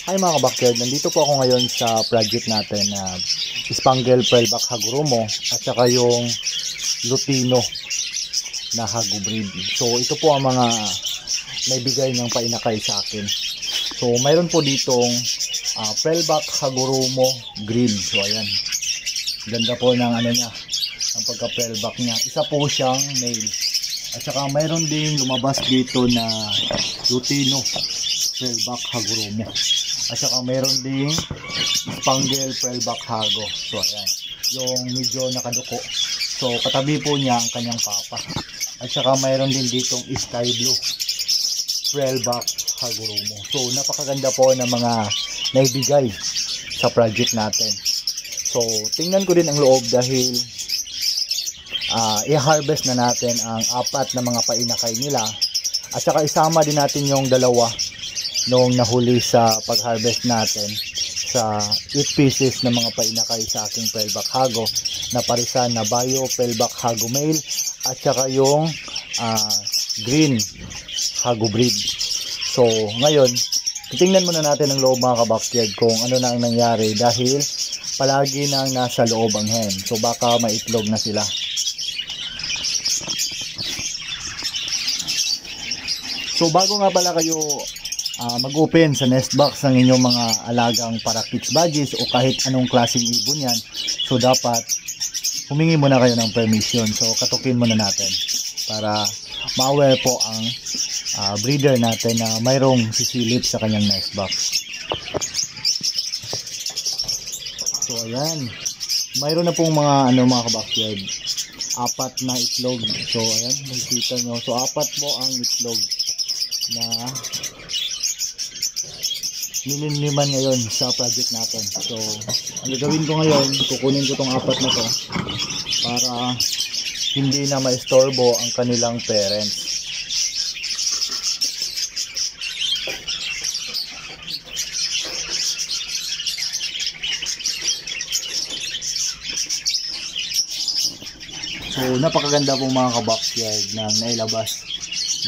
Hi mga kabakyard, nandito po ako ngayon sa project natin na Spangled Pearlback Hagoromo at saka yung Lutino na Hago breed. So ito po ang mga naibigay niyang painakay sa akin. So mayroon po ditong Pearlback Hagoromo Green. So ayan, ganda po ng ano niya, ang pagka pearlback niya. Isa po siyang male. At saka mayroon ding lumabas dito na Lutino Pearlback Hagoromo. At saka mayroon ding Spangled Pearlback Hago. So ayan, yung medyo nakaduko. So katabi po niya ang kanyang papa. At saka mayroon din ditong Sky Blue Pearlback Hagoromo. So napakaganda po ng mga naibigay sa project natin. So tingnan ko din ang loob dahil i-harvest na natin ang 4 na mga painakay nila. At saka isama din natin yung 2 noong nahuli sa pag-harvest natin sa 8 pieces na mga painakay sa aking Pearlback Hago na parisan na Bio Pearlback Hago Male at saka yung Green Hago breed. So ngayon, titingnan muna natin ang loob mga kabakyard kung ano na ang nangyari dahil palagi nang nasa loob ang hen. So baka maitlog na sila. So bago nga pala kayo mag-open sa nest box ng inyong mga alagang parakeets badges o kahit anong klaseng ibon yan, so dapat humingi muna kayo ng permission. So katukin muna natin para ma-aware po ang breeder natin na mayroong sisilip sa kanyang nest box. So ayan, mayroon na pong mga mga kabakyard, 4 na itlog. So ayan, makikita nyo. So 4 po ang itlog na nilinliman ngayon sa project natin. So ang gagawin ko ngayon, kukunin ko tong 4 na to para hindi na maistorbo ang kanilang parents. So napakaganda pong mga kabakyard na nailabas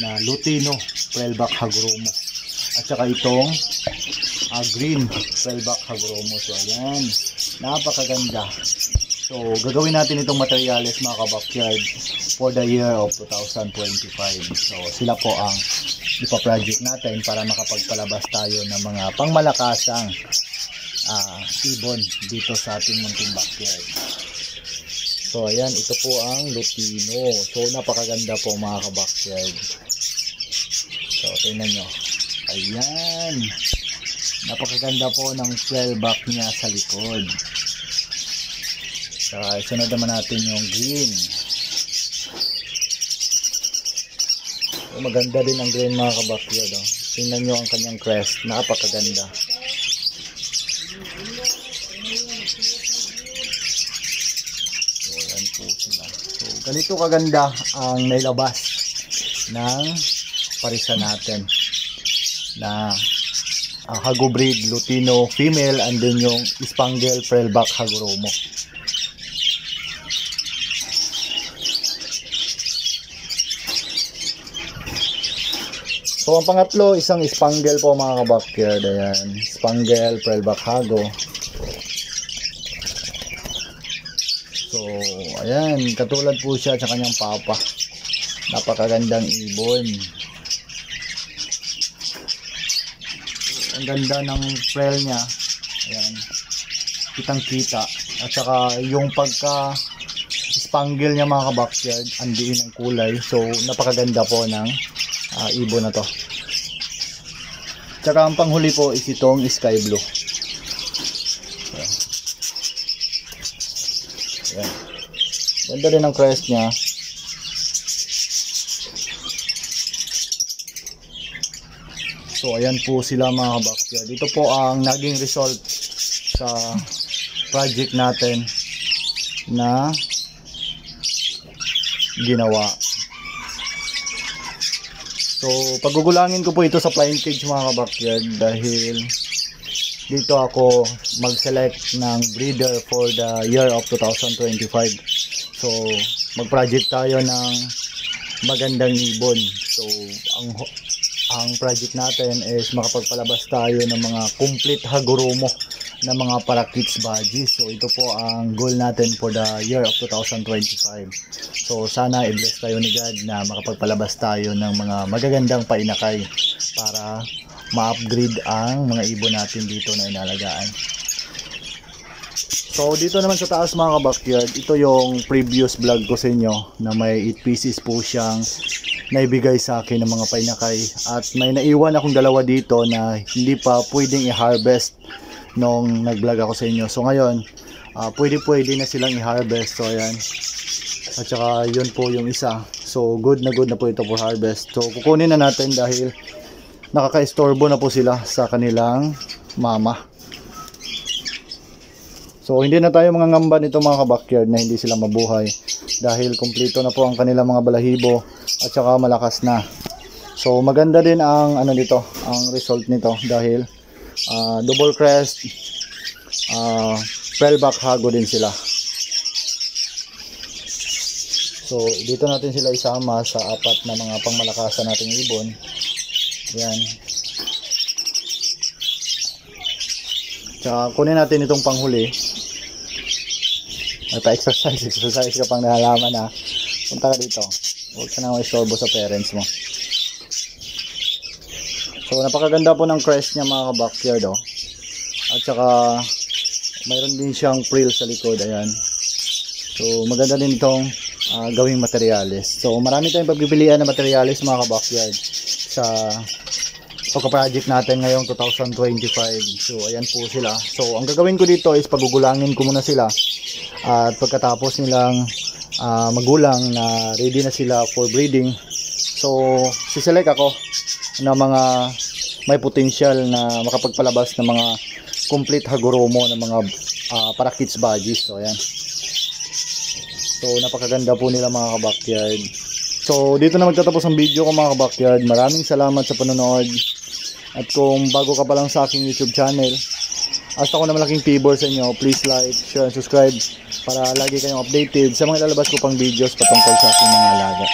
na Lutino Pearlback Hagoromo at saka itong Green Pearlback Hagoromo. So ayan, napakaganda. So gagawin natin itong materials mga kabakyard for the year of 2025. So sila po ang ipa-project natin para makapagpalabas tayo ng mga pangmalakasang ibon dito sa ating munting backyard. So ayan, ito po ang Lutino. So napakaganda po mga kabakyard. So tingnan nyo, ayan, napakaganda po ng pearlback niya sa likod. So sunod naman natin yung green. So, maganda din ang green mga kabakyard. Tingnan nyo ang kanyang crest, napakaganda. So ayan po sila. So ganito kaganda ang nailabas ng parisa natin na Hago breed Lutino female and then yung Spangled Pearlback Hagoromo. So ang pangatlo, isang Spangled po mga kabakyard. Ayan, Spangled Pearlback Hago. So ayan, katulad po siya sa kanyang papa. Napakagandang ibon. Ang ganda ng pearl niya. Ayan, kitang kita. At saka yung pagka spangle niya mga kabakyard, andiin ang kulay. So napakaganda po ng ibon na to. Tsaka ang panghuli po is itong Sky Blue. Ayan. Ayan. Ganda din ang crest niya. So ayan po sila mga kabakyard. Ito po ang naging result sa project natin na ginawa. So pagugulangin ko po ito sa flying cage mga kabakyard dahil dito ako mag-select ng breeder for the year of 2025. So mag-project tayo ng magandang ibon. So ang ang project natin is makapagpalabas tayo ng mga complete Hagoromo na mga Parakits Budgies. So ito po ang goal natin for the year of 2025. So sana i-bless tayo ni God na makapagpalabas tayo ng mga magagandang painakay para ma-upgrade ang mga ibon natin dito na inalagaan. So dito naman sa taas mga ka-backyard, ito yung previous vlog ko sa inyo na may 8 pieces po siyang naibigay sa akin ng mga painakay, at may naiwan akong dalawa dito na hindi pa pwedeng i-harvest nung nag-vlog ako sa inyo. So ngayon pwede na silang i-harvest. So ayan, at saka yun po yung isa. So good na po ito for harvest. So kukunin na natin dahil nakaka-istorbo na po sila sa kanilang mama. So hindi na tayo mangangamba nito mga ka-backyard na hindi sila mabuhay dahil kumpleto na po ang kanilang mga balahibo at saka malakas na. So maganda din ang dito, ang result nito dahil double crest, pearlback hago din sila. So dito natin sila isama sa apat na mga pangmalakasan nating ibon. Yan. Tsaka kunin natin itong panghuli. May pa-exercise ka pang nahalaman ha. Punta ka dito. Huwag ka na ma-istorbo sa parents mo. So napakaganda po ng crest niya mga ka-backyard oh. At saka mayroon din siyang frill sa likod. Ayan. So maganda din itong gawing materialis. So marami tayong pagpipilian na materialis mga ka-backyard sa pagka-project natin ngayong 2025. So ayan po sila. So ang gagawin ko dito is pagugulangin ko muna sila. At pagkatapos nilang magulang na ready na sila for breeding, so siselect ako ng mga may potential na makapagpalabas ng mga complete Hagoromo ng mga Parakits Budgies. So ayan. So napakaganda po nila mga ka-backyard. So dito na magtatapos ang video ko mga ka-backyard. Maraming salamat sa panonood. At kung bago ka pa lang sa aking YouTube channel, hasta ko na malaking favor sa inyo, please like, share, and subscribe para lagi kayong updated sa mga lalabas ko pang videos patungkol sa aking mga alaga.